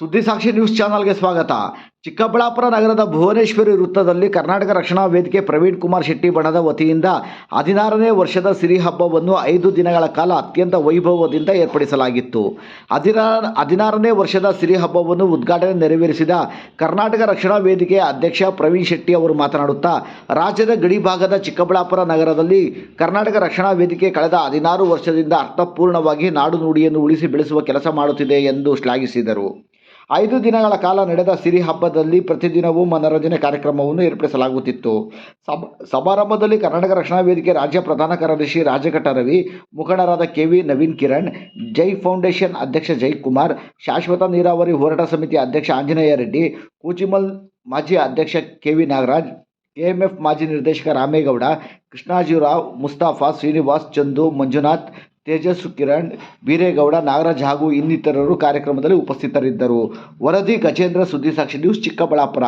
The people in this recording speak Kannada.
ಸುದ್ದಿಸಾಕ್ಷಿ ನ್ಯೂಸ್ ಚಾನಲ್ಗೆ ಸ್ವಾಗತ. ಚಿಕ್ಕಬಳ್ಳಾಪುರ ನಗರದ ಭುವನೇಶ್ವರಿ ವೃತ್ತದಲ್ಲಿ ಕರ್ನಾಟಕ ರಕ್ಷಣಾ ವೇದಿಕೆ ಪ್ರವೀಣ್ ಕುಮಾರ್ ಶೆಟ್ಟಿ ಬಣದ ವತಿಯಿಂದ 16ನೇ ವರ್ಷದ ಸಿರಿ ಹಬ್ಬವನ್ನು 5 ದಿನಗಳ ಕಾಲ ಅತ್ಯಂತ ವೈಭವದಿಂದ ಏರ್ಪಡಿಸಲಾಗಿತ್ತು. 16ನೇ ವರ್ಷದ ಸಿರಿ ಹಬ್ಬವನ್ನು ಉದ್ಘಾಟನೆ ನೆರವೇರಿಸಿದ ಕರ್ನಾಟಕ ರಕ್ಷಣಾ ವೇದಿಕೆಯ ಅಧ್ಯಕ್ಷ ಪ್ರವೀಣ್ ಶೆಟ್ಟಿ ಅವರು ಮಾತನಾಡುತ್ತಾ, ರಾಜ್ಯದ ಗಡಿ ಭಾಗದ ಚಿಕ್ಕಬಳ್ಳಾಪುರ ನಗರದಲ್ಲಿ ಕರ್ನಾಟಕ ರಕ್ಷಣಾ ವೇದಿಕೆ ಕಳೆದ 16 ವರ್ಷದಿಂದ ಅರ್ಥಪೂರ್ಣವಾಗಿ ನಾಡು ನುಡಿಯನ್ನು ಉಳಿಸಿ ಬೆಳೆಸುವ ಕೆಲಸ ಮಾಡುತ್ತಿದೆ ಎಂದು ಶ್ಲಾಘಿಸಿದರು. 5 ದಿನಗಳ ಕಾಲ ನಡೆದ ಸಿರಿ ಹಬ್ಬದಲ್ಲಿ ಪ್ರತಿದಿನವೂ ಮನರಂಜನೆ ಕಾರ್ಯಕ್ರಮವನ್ನು ಏರ್ಪಡಿಸಲಾಗುತ್ತಿತ್ತು. ಸಮಾರಂಭದಲ್ಲಿ ಕರ್ನಾಟಕ ರಕ್ಷಣಾ ವೇದಿಕೆ ರಾಜ್ಯ ಪ್ರಧಾನ ಕಾರ್ಯದರ್ಶಿ ರಾಜಘಟ್ಟ ರವಿ, ಮುಖಂಡರಾದ ಕೆವಿ ನವೀನ್ ಕಿರಣ್, ಜೈ ಫೌಂಡೇಶನ್ ಅಧ್ಯಕ್ಷ ಜಯಕುಮಾರ್, ಶಾಶ್ವತ ನೀರಾವರಿ ಹೋರಾಟ ಸಮಿತಿ ಅಧ್ಯಕ್ಷ ಆಂಜನೇಯ ರೆಡ್ಡಿ, ಕೂಚಿಮಲ್ ಮಾಜಿ ಅಧ್ಯಕ್ಷ ಕೆವಿ ನಾಗರಾಜ್, ಕೆಎಂಎಫ್ ಮಾಜಿ ನಿರ್ದೇಶಕ ರಾಮೇಗೌಡ, ಕೃಷ್ಣಾಜಿರಾವ್, ಮುಸ್ತಾಫಾ, ಶ್ರೀನಿವಾಸ್, ಚಂದು, ಮಂಜುನಾಥ್, ತೇಜಸ್, ಕಿರಣ್, ಬೀರೇಗೌಡ, ನಾಗರಾಜ್ ಹಾಗೂ ಇನ್ನಿತರರು ಕಾರ್ಯಕ್ರಮದಲ್ಲಿ ಉಪಸ್ಥಿತರಿದ್ದರು. ವರದಿ ಗಜೇಂದ್ರ, ಸುದ್ದಿಸಾಕ್ಷಿ ನ್ಯೂಸ್, ಚಿಕ್ಕಬಳ್ಳಾಪುರ.